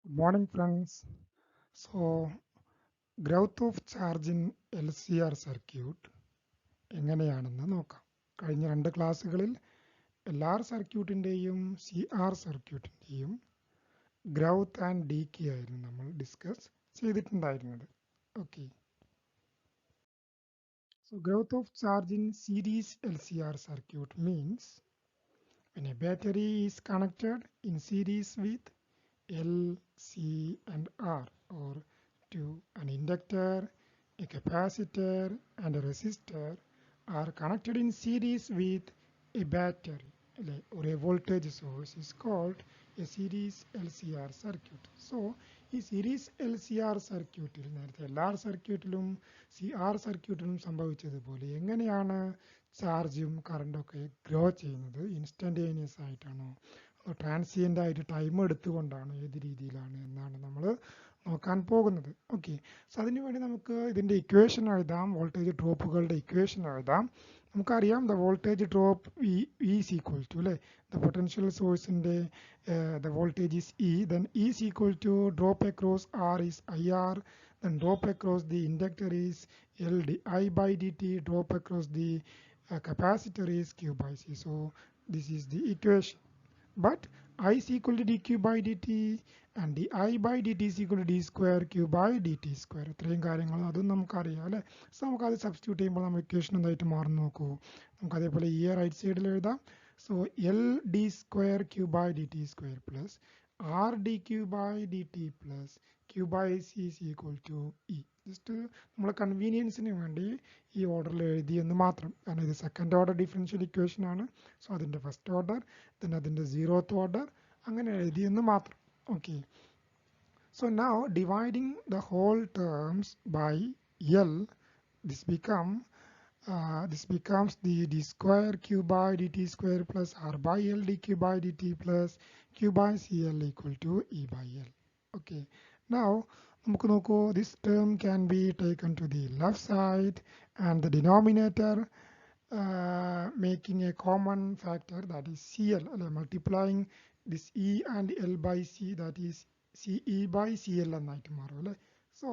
Good morning, friends. So, growth of charge in LCR circuit എങ്ങനെയാണെന്ന് നോക്കാം. കഴിഞ്ഞ രണ്ട് ക്ലാസ്സുകളിൽ LR സർക്യൂട്ടിൻ്റെയും CR സർക്യൂട്ടിൻ്റെയും ഗ്രൗത്ത് ആൻഡ് ഡീക്കി ആയിരുന്നു നമ്മൾ ഡിസ്കസ് ചെയ്തിട്ടുണ്ടായിരുന്നത്. Okay. So, growth of charge in series LCR circuit means when a battery is connected in series with L, C and R, or to an inductor, a capacitor and a resistor are connected in series with a battery or a voltage source is called a series LCR circuit. So, ഈ series LCR സർക്യൂട്ടിൽ നേരത്തെ LR സർക്യൂട്ടിലും CR സർക്യൂട്ടിലും സംഭവിച്ചതുപോലെ എങ്ങനെയാണ് ചാർജും കറണ്ടൊക്കെ grow ചെയ്യുന്നത്? Instantaneous ആയിട്ടാണോ, transient ആയിട്ട് ടൈം എടുത്തുകൊണ്ടാണ്, ഏത് രീതിയിലാണ് എന്നാണ് നമ്മൾ നോക്കാൻ പോകുന്നത്. ഓക്കെ. സോ അതിനുവേണ്ടി നമുക്ക് ഇതിൻ്റെ ഇക്വേഷൻ എഴുതാം, വോൾട്ടേജ് ഡ്രോപ്പുകളുടെ ഇക്വേഷൻ എഴുതാം. നമുക്കറിയാം the voltage drop is equal to അല്ലേ, ദ പൊട്ടൻഷ്യൽ സോഴ്സിൻ്റെ the voltage is E, then is equal to drop across R is IR, then drop across the inductor is L I by dt, drop across the capacitor is Q by C. So this is the equation. But I is equal to dq by dt and di by dt is equal to d square q by dt square. ഇത്രയും കാര്യങ്ങൾ അതും നമുക്കറിയാം അല്ലേ. So നമുക്കത് substitute ചെയ്യുമ്പോൾ നമ്മൾ equation എന്തായിട്ട് മാറും നോക്കൂ. നമുക്ക് അതേപോലെ ഈ റൈറ്റ് സൈഡിൽ എഴുതാം. So L D square Q by D T square plus R D Q by D T plus Q by C is equal to E. Just നമ്മളെ കൺവീനിയൻസിന് വേണ്ടി ഈ ഓർഡറിൽ എഴുതിയെന്ന് മാത്രം, കാരണം ഇത് സെക്കൻഡ് ഓർഡർ ഡിഫറൻഷ്യൽ ഇക്വേഷൻ ആണ്. സോ അതിൻ്റെ ഫസ്റ്റ് ഓർഡർ, then അതിൻ്റെ 0th ഓർഡർ, അങ്ങനെ എഴുതിയെന്ന് മാത്രം. Okay. So now dividing the whole terms by L, this becomes the d square q by dt square plus r by L dq by dt plus q by cl equal to e by L. Okay. Now നമുക്ക് നോക്കൂ, this term can be taken to the left side and the denominator making a common factor, that is CL, multiplying this E and L by C, that is CE by CL എന്നായിട്ട് മാറും അല്ലേ. So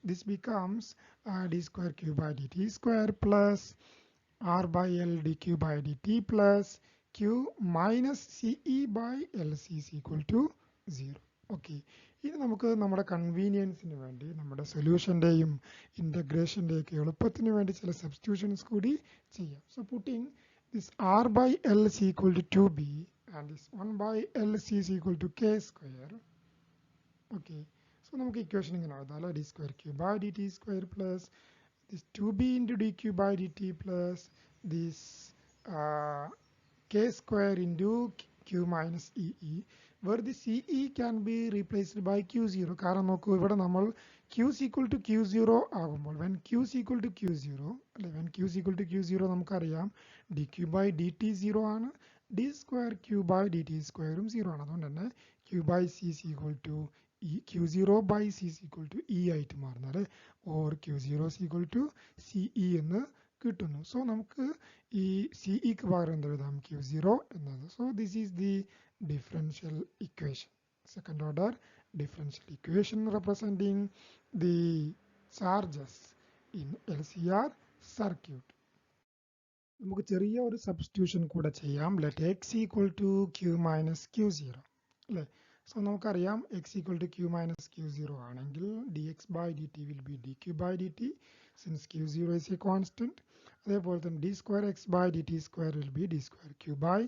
this becomes d square q by dt square plus r by L dq by dt plus q minus CE by LC is equal to 0. Okay. ഇനി നമുക്ക് നമ്മുടെ കൺവീനിയൻസിന് വേണ്ടി നമ്മുടെ സൊല്യൂഷൻ്റെയും ഇൻ്റഗ്രേഷൻ്റെയും ഒക്കെ എളുപ്പത്തിന് വേണ്ടി ചില സബ്സ്റ്റിറ്റ്യൂഷൻസ് കൂടി ചെയ്യാം. So putting this R by L is equal to 2b and this 1 by L c is equal to k square. Okay. So നമുക്ക് ഇക്വേഷൻ ഇങ്ങനെ എഴുതാം, d square q by dt square plus this 2b into dq by dt plus this k square into q minus ee, where the CE can be replaced by Q0. കാരണം നോക്കൂ, ഇവിടെ നമ്മൾ Q is equal to Q0 ആകുമ്പോൾ, when Q is equal to Q0 അല്ലെ, when Q is equal to Q0 നമുക്കറിയാം dq by dt 0 ആണ്, d square q by dt സ്ക്വയറും 0 ആണ്. അതുകൊണ്ട് തന്നെ q by c is equal to e, q0 by c is equal to e ആയിട്ട് മാറുന്നത്, or q0 is equal to ce എന്ന് കിട്ടുന്നു. സോ നമുക്ക് ഈ സിഇക്ക് പകരം എന്ത് എഴുതാം, Q0 എന്നത്. So this is the differential equation, second order differential equation representing the charges in LCR circuit. നമുക്ക് ചെറിയ ഒരു സബ്സ്റ്റിറ്റ്യൂഷൻ കൂടെ ചെയ്യാം. Let x equal to q minus q0 അല്ലേ. സോ നമുക്കറിയാം x equal to q minus q0 ആണെങ്കിൽ dx by dt will be dq by dt since q0 is a constant. അതേപോലെ തന്നെ d square x by dt square will be d square q by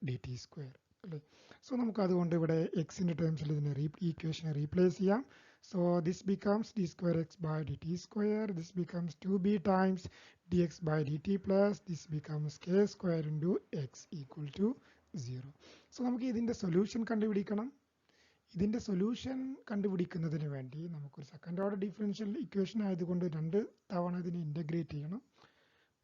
dt square അല്ലേ. So നമുക്ക് അതുകൊണ്ട് ഇവിടെ എക്സിൻ്റെ ടേംസിൽ ഇതിനെ ഇക്വേഷനെ replace ചെയ്യാം. So this becomes d square x by dt square, this becomes 2b times dx by dt plus this becomes k square into x equal to 0. So നമുക്ക് ഇതിൻ്റെ solution കണ്ടുപിടിക്കണം. ഇതിൻ്റെ സൊല്യൂഷൻ കണ്ടുപിടിക്കുന്നതിന് വേണ്ടി നമുക്കൊരു സെക്കൻഡ് ഓർഡർ ഡിഫറൻഷ്യൽ ഇക്വേഷൻ ആയതുകൊണ്ട് 2 തവണ ഇതിനെ integrate ചെയ്യണം.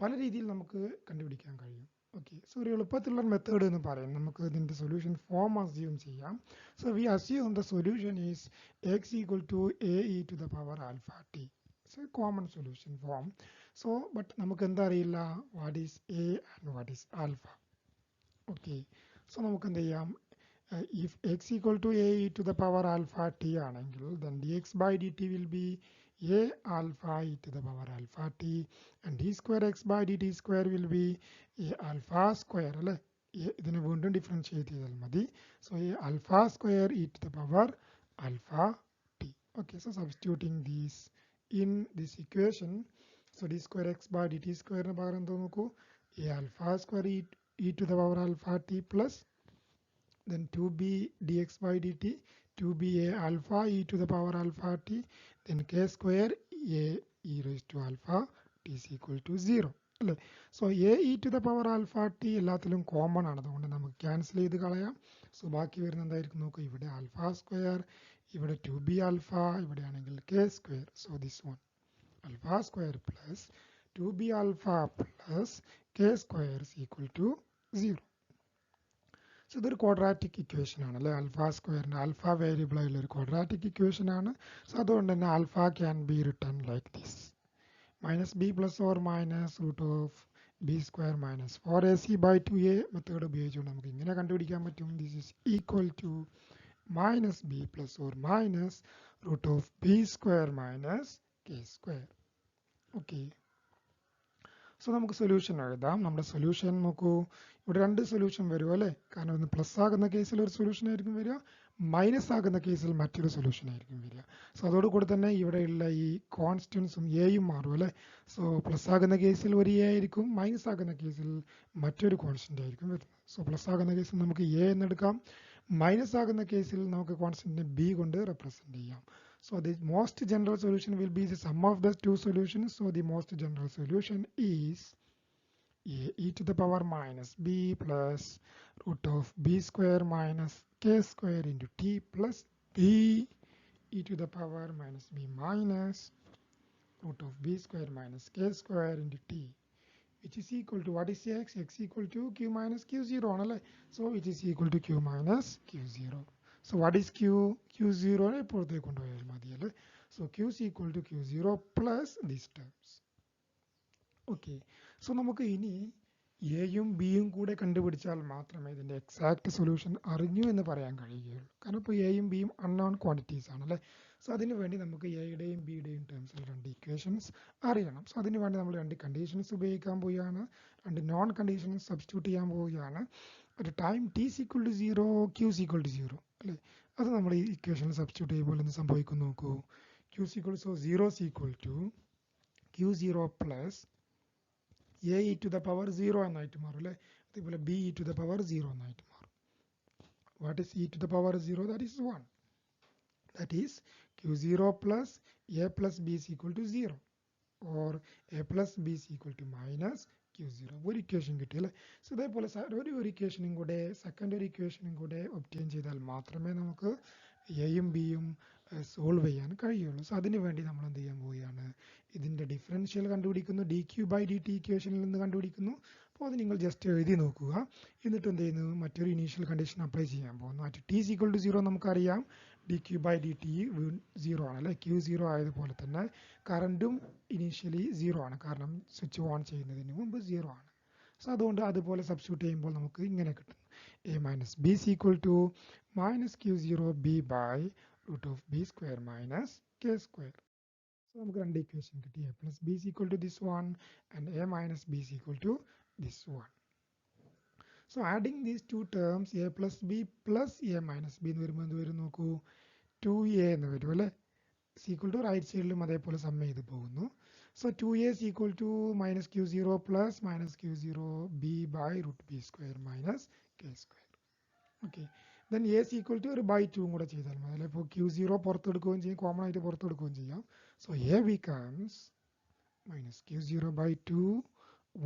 പല രീതിയിൽ നമുക്ക് കണ്ടുപിടിക്കാൻ കഴിയും. ഓക്കെ. സോ ഒരു എളുപ്പത്തിലുള്ള മെത്തേഡ് എന്ന് പറയും, നമുക്ക് ഇതിൻ്റെ സൊല്യൂഷൻ ഫോം അസ്യൂം ചെയ്യാം. So we assume the solution is X equal to A E to the power alpha T. It's a common solution form. So but നമുക്ക് എന്താ അറിയില്ല, what is A and what is alpha. Okay. So നമുക്ക് എന്ത് ചെയ്യാം, if x equal to a e to the power alpha t angle, then dx by dt will be a alpha e to the power alpha t, and d square x by dt square will be a alpha square. ഇതിനെ വീണ്ടും differentiate ചെയ്താൽ മതി. So a alpha square e to the power alpha t. Okay, so substituting these in this equation, so d square x by dt square ന് പകരം എന്തോ നോക്കൂ, a alpha square e to the power alpha t plus then 2b dx by dt, 2b a alpha e to the power alpha t, then k square a e raised to alpha t is equal to 0. So a e to the power alpha t എല്ലാത്തിലും common ആണ്, അതുകൊണ്ട് നമുക്ക് cancel ചെയ്ത് കളയാം. So ബാക്കി വരുന്ന എന്തായിരിക്കും നോക്കുക, ഇവിടെ ആൽഫ സ്ക്വയർ, ഇവിടെ 2b ആൽഫ, ഇവിടെയാണെങ്കിൽ k square. So this one alpha square plus 2b alpha plus k square is equal to 0. So ഇതൊരു ക്വാഡ്രാറ്റിക് ഇക്വേഷൻ ആണ് അല്ലേ, ആൽഫ സ്ക്വയറിന്റെ ആൽഫ വേരിയബിൾ ആയുള്ള ഒരു ക്വാഡ്രാറ്റിക് ഇക്വേഷൻ ആണ്. സോ അതുകൊണ്ട് തന്നെ alpha can be written like this, minus B plus or minus root of B square minus 4ac by 2a method ഉപയോഗിച്ചുകൊണ്ട് നമുക്ക് ഇങ്ങനെ കണ്ടുപിടിക്കാൻ പറ്റും. This is equal to minus B plus or minus root of B square minus K square. Okay, so നമുക്ക് solution എഴുതാം. നമ്മുടെ solution നോക്കൂ, ഇവിടെ രണ്ട് സൊല്യൂഷൻ വരും അല്ലേ, കാരണം ഒന്ന് പ്ലസ് ആകുന്ന കേസിൽ ഒരു സൊല്യൂഷൻ ആയിരിക്കും വരിക, മൈനസ് ആകുന്ന കേസിൽ മറ്റൊരു സൊല്യൂഷൻ ആയിരിക്കും വരിക. സോ അതോടുകൂടി തന്നെ ഇവിടെയുള്ള ഈ കോൺസ്റ്റൻസും എയും മാറും അല്ലേ. സോ പ്ലസ് ആകുന്ന കേസിൽ ഒരു എ ആയിരിക്കും, മൈനസ് ആകുന്ന കേസിൽ മറ്റൊരു കോൺസ്റ്റന്റ് ആയിരിക്കും വരുന്നത്. സോ പ്ലസ് ആകുന്ന കേസിൽ നമുക്ക് എ എന്നെടുക്കാം, മൈനസ് ആകുന്ന കേസിൽ നമുക്ക് കോൺസ്റ്റന്റിനെ ബി കൊണ്ട് റെപ്രസെന്റ് ചെയ്യാം. So the most general solution will be the sum of the two solutions. So the most general solution is a e to the power minus b plus root of b square minus k square into t plus b e to the power minus b minus root of b square minus k square into t, which is equal to what is x? X equal to q minus q0 ആണല്ലേ. So it is equal to q minus q0. So what is q? q0 നെ പുറത്തേക്ക് കൊണ്ടുപോയാൽ മതി അല്ലേ. So q is equal to q0 plus these terms. Okay, so നമുക്ക് ഇനി എയും ബിയും കൂടെ കണ്ടുപിടിച്ചാൽ മാത്രമേ ഇതിന്റെ എക്സാക്ട് സൊല്യൂഷൻ അറിഞ്ഞു എന്ന് പറയാൻ കഴിയുകയുള്ളൂ. കാരണം ഇപ്പോൾ എയും ബിയും അൺനോൺ ക്വാണ്ടിറ്റീസ് ആണല്ലേ. സോ അതിനു വേണ്ടി നമുക്ക് എയുടെയും ബിയുടെയും ടേംസിൽ രണ്ട് ഇക്വേഷൻസ് അറിയണം. സോ അതിനു വേണ്ടി നമ്മൾ രണ്ട് കണ്ടീഷൻസ് ഉപയോഗിക്കാൻ പോവുകയാണ്, രണ്ട് നോൺ കണ്ടീഷൻസ് സബ്സ്റ്റിറ്റ്യൂട്ട് ചെയ്യാൻ പോവുകയാണ്. ഒരു time t is equal to 0, q is equal to 0 അല്ലേ. അത് നമ്മൾ ഈ ഇക്വേഷനിൽ സബ്സ്റ്റിറ്റ്യൂട്ട് ചെയ്യുമ്പോൾ എന്ത് സംഭവിക്കും നോക്കൂ. q is equal to, so 0 is equal to q0 plus a e to the power 0 എന്നായിട്ട് മാറും അല്ലേ. അതേപോലെ b e to the power 0 എന്നായിട്ട് മാറും. What is e to the power 0? That is 1. That is q0 plus a plus b is equal to 0, or a plus b is equal to minus q0. ഒരു equation കിട്ടി അല്ലേ. So ഇതേപോലെ ഒരു ഇക്വേഷനും കൂടെ secondary ഇക്വേഷനും കൂടെ ഒബ്റ്റെയിൻ ചെയ്താൽ മാത്രമേ നമുക്ക് എയും ബിയും സോൾവ് ചെയ്യാൻ കഴിയുള്ളൂ. സോ അതിനു വേണ്ടി നമ്മൾ എന്ത് ചെയ്യാൻ പോവുകയാണ്, ഇതിന്റെ ഡിഫറൻഷ്യൽ കണ്ടുപിടിക്കുന്നു, D Q by D T ഇക്വേഷനിൽ നിന്ന് കണ്ടുപിടിക്കുന്നു. അപ്പോൾ അത് നിങ്ങൾ ജസ്റ്റ് എഴുതി നോക്കുക. എന്നിട്ട് എന്ത് ചെയ്യുന്നു, മറ്റൊരു ഇനീഷ്യൽ കണ്ടീഷൻ അപ്ലൈ ചെയ്യാൻ പോകുന്നു. അറ്റ് ടി ഈക്വൽ ടു 0 നമുക്കറിയാം D Q by D T 0 ആണ് അല്ലേ. ക്യൂ 0 ആയതുപോലെ തന്നെ കറണ്ടും ഇനീഷ്യലി 0 ആണ്, കാരണം സ്വിച്ച് ഓൺ ചെയ്യുന്നതിന് മുമ്പ് 0 ആണ്. സോ അതുകൊണ്ട് അതുപോലെ സബ്സ്റ്റിറ്റ്യൂട്ട് ചെയ്യുമ്പോൾ നമുക്ക് ഇങ്ങനെ കിട്ടും, A minus B is equal to minus q0 b by root of b square minus k square. So നമുക്ക് രണ്ട് ഇക്വേഷൻ കിട്ടി, a plus b is equal to this one and a minus b is equal to this one. So adding these two terms, a plus b plus a minus b എന്ന് വരുമ്പോൾ എന്ത് വരും നോക്കൂ, 2a എന്ന് വരും അല്ലേ. is equal to right സൈഡിലും അതേപോലെ സം ചെയ്ത് പോകുന്നു. So 2a is equal to minus q0 plus minus q0 b by root b square minus k square. Okay, then a is equal to ഒരു by 2 കൂടെ ചെയ്താൽ മതി അല്ലേ. ഇപ്പോൾ q0 പുറത്തെടുക്കുകയും ചെയ്യും, കോമൺ ആയിട്ട് പുറത്തെടുക്കുകയും ചെയ്യാം. So a becomes minus q0 by 2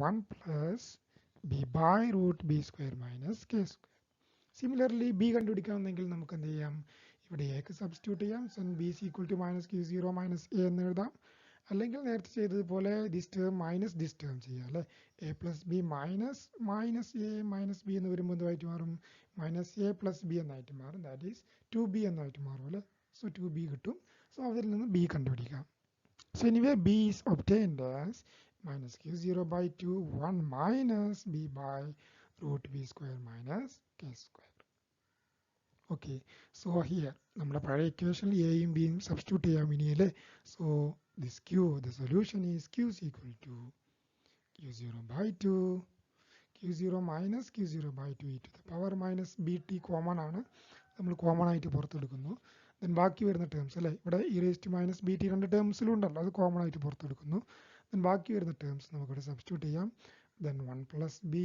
1 plus b by root b square minus k square. Similarly b കണ്ടുപിടിക്കാമെങ്കിൽ നമുക്ക് എന്ത് ചെയ്യാം, ഇവിടെ എക്ക് സബ്സ്റ്റിറ്റ്യൂട്ട് ചെയ്യാം. So b is equal to minus q0 minus a എന്ന് എഴുതാം. അല്ലെങ്കിൽ നേരത്തെ ചെയ്തതുപോലെ this term minus this term ചെയ്യാം അല്ലേ. A plus B minus minus A minus B എന്ന് വരുമ്പോൾ എന്തായിട്ട് മാറും, മൈനസ് എ പ്ലസ് ബി എന്നായിട്ട് മാറും. ദാറ്റ് ഈസ് 2b എന്നായിട്ട് മാറും അല്ലേ. സോ 2b കിട്ടും. സോ അതിൽ നിന്ന് b കണ്ടുപിടിക്കാം. So anyway b is obtained as minus q0 by 2 1 minus b by root b square minus k square. Okay, so here നമ്മുടെ പഴയ ഇക്വേഷനിൽ എയും ബിയും സബ്സ്റ്റിറ്റ്യൂട്ട് ചെയ്യാൻ ഇനിയല്ലേ. So this Q, the solution is q is equal to q0 by 2 q0 minus q0 by 2 e to the power minus bt common ആണ്, നമ്മൾ common ആയിട്ട് പുറത്തെടുക്കുന്നു. ദെൻ ബാക്കി വരുന്ന ടേംസ് അല്ലേ, ഇവിടെ e raised to minus bt രണ്ട് ടേംസിലും ഉണ്ടല്ലോ, അത് കോമൺ ആയിട്ട് പുറത്തെടുക്കുന്നു. ദെൻ ബാക്കി വരുന്ന ടേംസ് നമുക്കിവിടെ സബ്സ്റ്റിറ്റ്യൂട്ട് ചെയ്യാം. Then 1 plus b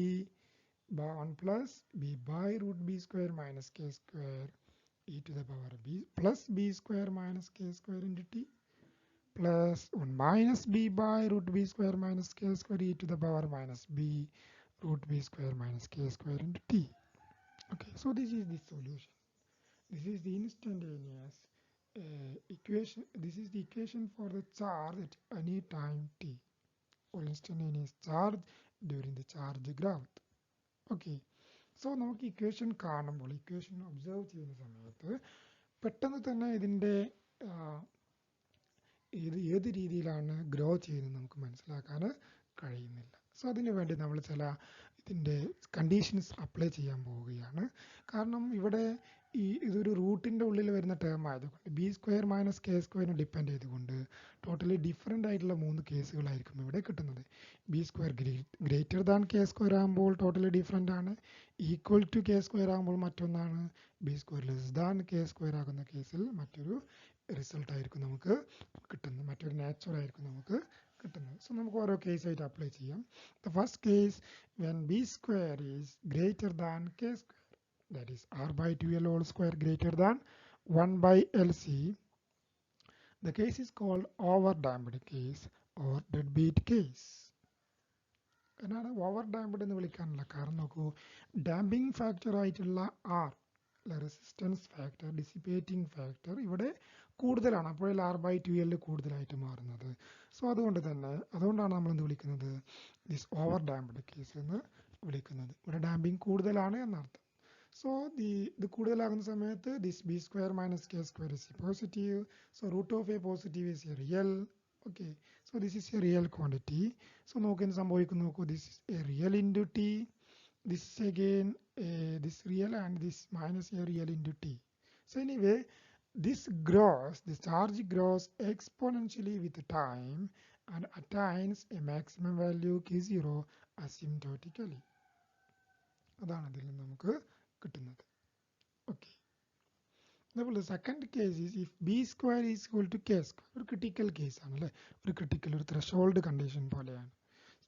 by 1 plus b by root b square minus k square e to the power b plus b square minus k square into t plus 1 minus b by root b square minus k square e to the power minus b root b square minus k square into t. Okay, so this is the solution. This is the instantaneous equation. This is the equation for the charge at any time t, or instantaneous charge during the charge growth. Okay, so നമുക്ക് equation കാണുമ്പോൾ, equation observe ചെയ്യുന്ന സമയത്ത് പെട്ടെന്ന് തന്നെ ഇതിൻ്റെ ഏത് രീതിയിലാണ് grow ചെയ്യുന്നത് നമുക്ക് മനസ്സിലാക്കാൻ കഴിയുന്നില്ല. സോ അതിനു വേണ്ടി നമ്മൾ ചില ഇതിൻ്റെ കണ്ടീഷൻസ് അപ്ലൈ ചെയ്യാൻ പോവുകയാണ്. കാരണം ഇവിടെ ഇതൊരു റൂട്ടിൻ്റെ ഉള്ളിൽ വരുന്ന ടേം ആയതുകൊണ്ട് ബി സ്ക്വയർ മൈനസ് കെ സ്ക്വയറിനെ ഡിപ്പെൻഡ് ചെയ്തുകൊണ്ട് ടോട്ടലി ഡിഫറെൻ്റ് ആയിട്ടുള്ള 3 കേസുകളായിരിക്കും ഇവിടെ കിട്ടുന്നത്. B square greater than k square ആകുമ്പോൾ ടോട്ടലി ഡിഫറെൻ്റ് ആണ്, ഈക്വൽ ടു കെ സ്ക്വയർ ആകുമ്പോൾ മറ്റൊന്നാണ്, b square less than k square ആകുന്ന കേസിൽ മറ്റൊരു റിസൾട്ട് ആയിരിക്കും നമുക്ക് കിട്ടുന്നത്, മറ്റൊരു നാച്ചുറൽ ആയിരിക്കും നമുക്ക് കിട്ടുന്നത്. സോ നമുക്ക് ഓരോ കേസായിട്ട് അപ്ലൈ ചെയ്യാം. The first case, when B square is greater than k square, that is r by 2l whole square greater than 1 by LC, the case is called overdamped case or deadbeat case. എന്നാണ് over damped എന്ന് വിളിക്കാനുള്ള കാരണം നോക്കൂ, damping factor ആയിട്ടുള്ള R, resistance factor, dissipating factor ഇവിടെ കൂടുതലാണ്, അപ്പോഴേ r by 2l കൂടുതലായിട്ട് മാറുന്നത്. സോ അതുകൊണ്ടാണ് നമ്മൾ എന്ത് വിളിക്കുന്നത്, ദിസ് ഓവർ ഡാംപ്ഡ് കേസ് എന്ന് വിളിക്കുന്നത്. ഇവിടെ ഡാമ്പിംഗ് കൂടുതലാണ് എന്നർത്ഥം. So the കൂടുതലാകുന്ന സമയത്ത് this b square minus k square is a positive. So root of a positive is a real. Okay, so this is a real quantity. So നോക്കാൻ സംഭവിക്കുന്നു നോക്കൂ, this is a real into t. This is again this real and this minus a real into t. So anyway, this charge grows exponentially with time and attains a maximum value q0 asymptotically. അതാണ് അതിൽ നമുക്ക് കിട്ടുന്നത്. Okay, അതുപോലെ second case is if B square is equal to K square. ഒരു critical case ആണ് അല്ലേ, ഒരു threshold condition പോലെയാണ്.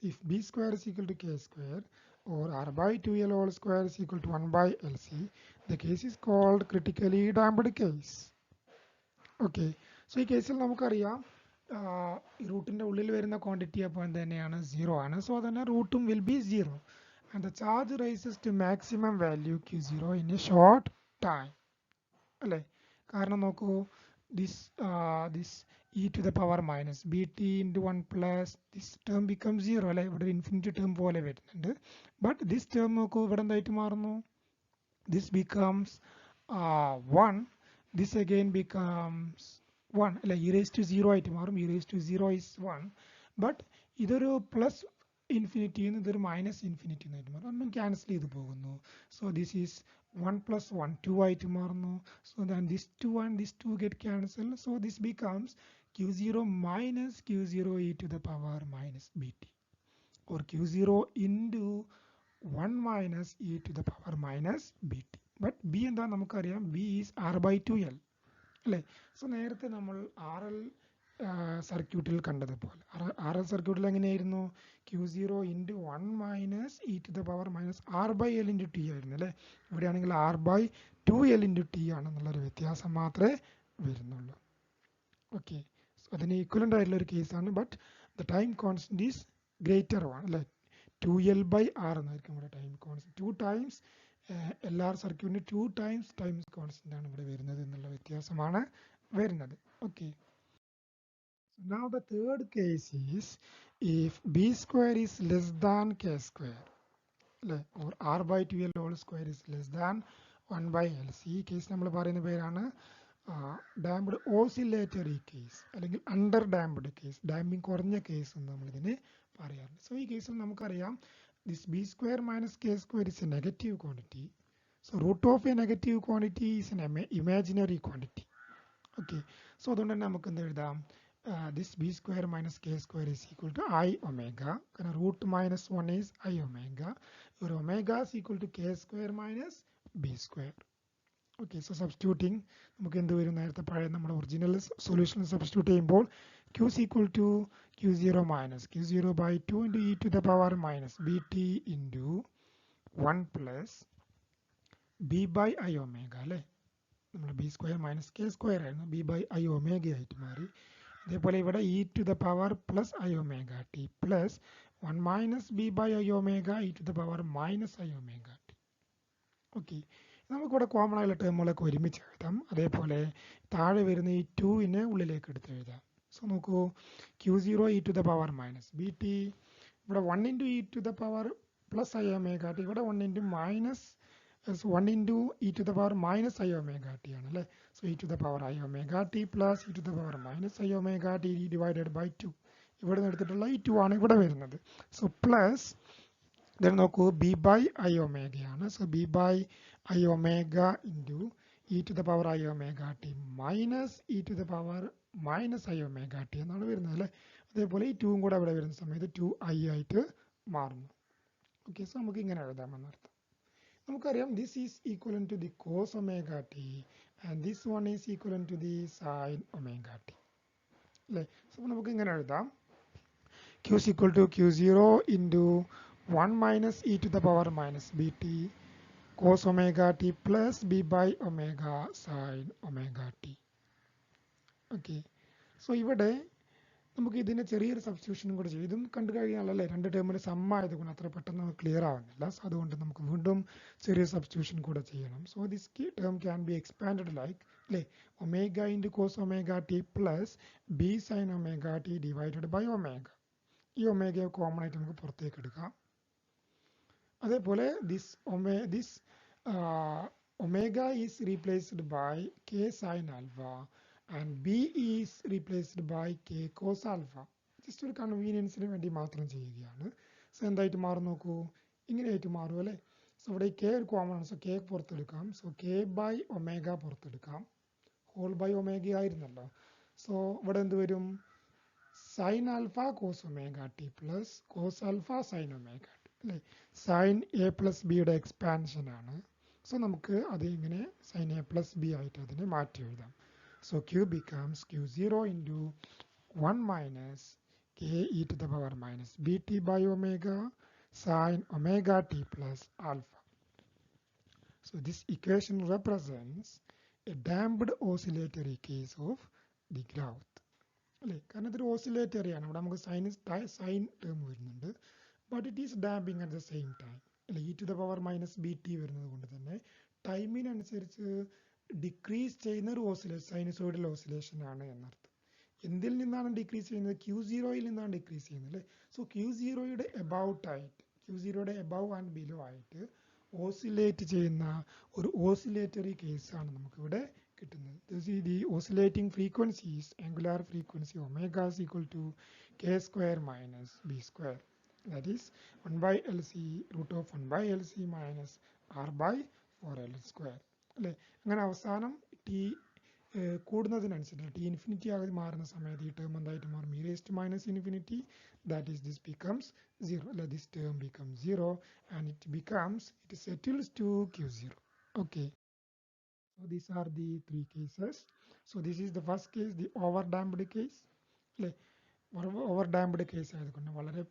ഇഫ് B square is equal to K സ്ക്വയർ or r by 2l whole square is equal to 1 by LC, the case is called critically damped case. Okay, so ഈ കേസിൽ നമുക്കറിയാം റൂട്ടിൻ്റെ ഉള്ളിൽ വരുന്ന ക്വാണ്ടിറ്റി അപ്പോൾ എന്ത് തന്നെയാണ്, 0 ആണ്. സോ തന്നെ റൂട്ടും will be 0 and the charge rises to maximum value q0 in a short time. അല്ലേ, കാരണം നോക്കൂ, this e to the power minus bt into 1 plus this term becomes 0 അല്ലേ, ഇവിടെ ഇൻഫിനിറ്റി ടേം പോലെ വരുന്നുണ്ട്. ബട്ട് ദിസ് ടേം നോക്കൂ, ഇവിടെ എന്തായിട്ട് മാറുന്നു, this becomes 1, this again becomes 1 അല്ലേ, e raised to 0 ആയിട്ട് മാറും, e raised to 0 is 1. But ഇതൊരു പ്ലസ് ഇൻഫിനിറ്റി ഇതൊരു മൈനസ് ഇൻഫിനിറ്റി എന്നായിട്ട് മാറും, ഒന്നും ക്യാൻസൽ ചെയ്ത് പോകുന്നു. സോ ദിസ് ഈസ് 1 plus 1 2 ആയിട്ട് മാറുന്നു. So than this 2 and this 2 get cancelled. So this becomes q0 minus q0 e to the power minus bt, or q0 into 1 minus e to the power minus bt. But b എന്താ നമുക്കറിയാം, b is r by 2l അല്ലേ. So നേരത്തെ നമ്മൾ RL സർക്യൂട്ടിൽ കണ്ടതുപോലെ, RL സർക്യൂട്ടിൽ എങ്ങനെയായിരുന്നു, q0 into 1 minus e to the power minus r by l into t ആയിരുന്നു അല്ലേ. ഇവിടെയാണെങ്കിൽ r by 2l into t ആണെന്നുള്ളൊരു വ്യത്യാസം മാത്രമേ വരുന്നുള്ളൂ. ഓക്കെ, സോ അതിന് ഈക്വലൻ്റ് ആയിട്ടുള്ള ഒരു കേസാണ്. But the time constant is greater ആണ് അല്ലേ, 2l by r എന്നായിരിക്കും ഇവിടെ ടൈം കോൺസ്റ്റന്റ്. 2 times LR സർക്യൂട്ടിന് 2 times ടൈം കോൺസ്റ്റന്റ് ആണ് ഇവിടെ വരുന്നത് എന്നുള്ള വ്യത്യാസമാണ് വരുന്നത്. Okay, now the third case is if b square is less than k square, or r by 2l whole square is less than 1 by LC. ഈ case നമ്മൾ പറയുന്ന പേരാണ് ഡാംപ്ഡ് ഓസിലേറ്ററി കേസ് അല്ലെങ്കിൽ അണ്ടർ ഡാംപ്ഡ് കേസ്, ഡാമ്പിംഗ് കുറഞ്ഞ case എന്ന് നമ്മളിതിന് പറയാറുണ്ട്. So ഈ കേസിൽ നമുക്കറിയാം, this B square minus K square is A negative quantity. So root of a negative quantity is an imaginary quantity. Okay, so അതുകൊണ്ട് തന്നെ നമുക്ക് എന്ത് എഴുതാം? This b square minus k square is equal to I omega. കാരണം root minus 1 is I omega. Your omega is equal to k square minus b square. Okay, so substituting നമുക്ക് എന്ത് വരും? നേരത്തെ പഴയ നമ്മുടെ ഒറിജിനൽ സൊല്യൂഷൻ സബ്സ്റ്റിറ്റ്യൂട്ട് ചെയ്യുമ്പോൾ q is equal to q0 minus q0 by 2 into e to the power minus bt into 1 plus b by I omega അല്ലേ? നമ്മൾ b square minus K square ആയിരുന്നു, ബി ബൈ ഐ ഒമേഗ ആയിട്ട് മാറി. അതേപോലെ ഇവിടെ e to the power plus i omega t plus 1 minus b by i omega e to the power minus i omega t. Okay, നമുക്കിവിടെ common ആയുള്ള ടേമുകളൊക്കെ ഒരുമിച്ച് എഴുതാം. അതേപോലെ താഴെ വരുന്ന ഈ 2നെ ഉള്ളിലേക്ക് എടുത്ത് എഴുതാം. സോ നോക്കൂ, q0 E to the power minus b T, ഇവിടെ 1 into E to the power plus i omega T, ഇവിടെ 1 into minus 1 into e to the power minus I omega t ആണല്ലേ. So e to the power I omega t plus e to the power minus I omega t divided by 2. ഇവിടെ നിന്ന് എടുത്തിട്ടുള്ള ഈ 2 ആണ് ഇവിടെ വരുന്നത്. So plus then നോക്കൂ b by I omega ആണ്. So b by I omega into e to the power I omega t minus e to the power minus I omega t എന്നാണ് വരുന്നത് അല്ലേ. അതേപോലെ ഈ 2 കൂടെ ഇവിടെ വരുന്ന സമയത്ത് 2i ആയിട്ട് മാറുന്നു. ഓക്കെ, സോ നമുക്ക് ഇങ്ങനെ എഴുതാമെന്നർത്ഥം. നമുക്കറിയാം this is equivalent to the cos omega t and this one is equivalent to the sin omega t അല്ലേ. സോ നമുക്ക് ഇങ്ങനെ എഴുതാം, q is equal to q0 into 1 minus e to the power minus bt cos omega t plus b by omega sin omega t. Okay, so ഇവിടെ നമുക്ക് ഇതിനെ ചെറിയൊരു സബ്സ്റ്റിറ്റ്യൂഷനും കൂടെ ചെയ്യും. ഇതും കണ്ടു കഴിഞ്ഞാലല്ലേ രണ്ട് ടേമിന് സമ്മായതുകൊണ്ട് അത്ര പെട്ടെന്ന് ക്ലിയർ ആവുന്നില്ല. സോ അതുകൊണ്ട് നമുക്ക് വീണ്ടും ചെറിയ സബ്സ്റ്റിറ്റ്യൂഷൻ കൂടെ ചെയ്യണം. So this term can be expanded like അല്ലേ, omega into cos omega t plus b sine omega t divided by omega. ഈ ഒമേഗ കോമൺ ആയിട്ട് നമുക്ക് പുറത്തേക്ക് എടുക്കാം. അതേപോലെ this omega is replaced by k sine alpha and b is replaced by k cos alpha. Just ഒരു കൺവീനിയൻസിന് വേണ്ടി മാത്രം ചെയ്യുകയാണ്. സോ എന്തായിട്ട് മാറും നോക്കൂ, ഇങ്ങനെയായിട്ട് മാറും അല്ലേ. സോ ഇവിടെ കെ ഒരു കോമൺ ആണ്, സോ കെ പുറത്തെടുക്കാം. സോ കെ ബൈ ഒമേഗ പുറത്തെടുക്കാം, ഹോൾ ബൈ ഒമേഗ ആയിരുന്നല്ലോ. സോ ഇവിടെ എന്ത് വരും, sine alpha cos omega t plus cos alpha sine omega t അല്ലേ. സൈൻ എ പ്ലസ് ബിയുടെ എക്സ്പാൻഷൻ ആണ്. സോ നമുക്ക് അത് ഇങ്ങനെ സൈൻ എ പ്ലസ് ബി ആയിട്ട് അതിനെ മാറ്റി എഴുതാം. So q becomes q0 into 1 minus k e to the power minus bt by omega sin omega t plus alpha. So this equation represents a damped oscillatory case of the Govt. അല്ലേ, കാരണം ഇതൊരു oscillatory ആണ്. ഇവിടെ നമുക്ക് sine term വരുന്നുണ്ട്, but it is damping at the same time അല്ലെ. E to the power minus b t വരുന്നത് കൊണ്ട് തന്നെ ടൈമിനനുസരിച്ച് ഡിക്രീസ് ചെയ്യുന്ന ഒരു സൈനുസോയിഡൽ ഓസിലേഷൻ ആണ് എന്നർത്ഥം. എന്തിൽ നിന്നാണ് ഡിക്രീസ് ചെയ്യുന്നത്? q0യിൽ നിന്നാണ് ഡിക്രീസ് ചെയ്യുന്നത് അല്ലേ. സോ q0യുടെ എബവ് ആൻഡ് ബിലോ ആയിട്ട് ഓസിലേറ്റ് ചെയ്യുന്ന ഒരു ഓസിലേറ്ററി കേസാണ് നമുക്കിവിടെ കിട്ടുന്നത്. The oscillating frequency is angular frequency omega is equal to k square minus b square, that is 1 by LC root of 1 by LC minus r by 4l square അല്ലേ. അങ്ങനെ അവസാനം T കൂടുന്നതിനനുസരിച്ച് to infinity ആയി മാറുന്ന സമയത്ത് ഈ term എന്തായിട്ട് മാറും, e raised to minus infinity, that is this becomes 0 അല്ലെ. this term becomes 0 and it settles to q0. okay, so these are the three cases. So this is the first case, the overdamped case അല്ലെ. Overdamped case ആയതുകൊണ്ട് വളരെ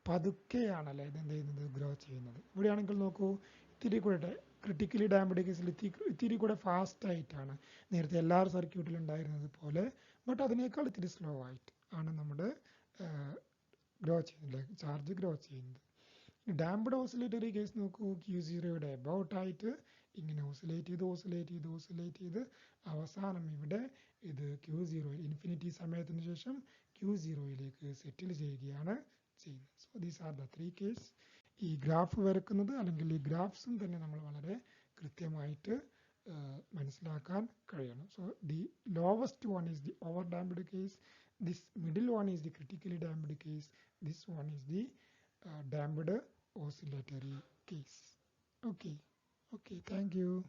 പതുക്കെയാണല്ലേ ഇത് എന്ത് ചെയ്യുന്നത്, grow ചെയ്യുന്നത്. ഇവിടെയാണെങ്കിൽ നോക്കൂ, ഇത്തിരി കൂടെ ക്രിട്ടിക്കലി ഡാംപ്ഡ് കേസിൽ ഇത്തിരി കൂടെ ഫാസ്റ്റ് ആയിട്ടാണ് നേരത്തെ എല്ലാ സർക്യൂട്ടിലും ഉണ്ടായിരുന്നത് പോലെ, ബട്ട് അതിനേക്കാൾ ഇത്തിരി സ്ലോ ആയിട്ട് ആണ് നമ്മുടെ ഗ്രോ ചെയ്യുന്നത്, ചാർജ് ഗ്രോ ചെയ്യുന്നത്. ഡാംപ്ഡ് ഓസിലേറ്ററി കേസ് നോക്കൂ, q0യുടെ എബൌട്ട് ആയിട്ട് ഇങ്ങനെ ഓസിലേറ്റ് ചെയ്ത് അവസാനം ഇവിടെ ഇത് q0 ഇൻഫിനിറ്റി സമയത്തിന് ശേഷം q0യിലേക്ക് സെറ്റിൽ ചെയ്യുകയാണ് ചെയ്യുന്നത്. So these are the three case. ഈ ഗ്രാഫ് വരക്കുന്നത് അല്ലെങ്കിൽ ഈ ഗ്രാഫ്സും തന്നെ നമ്മൾ വളരെ കൃത്യമായിട്ട് മനസ്സിലാക്കാൻ കഴിയണം. So the lowest one is the over damped case, this middle one is the critically damped case, this one is the damped oscillatory case. Okay. Okay, thank you.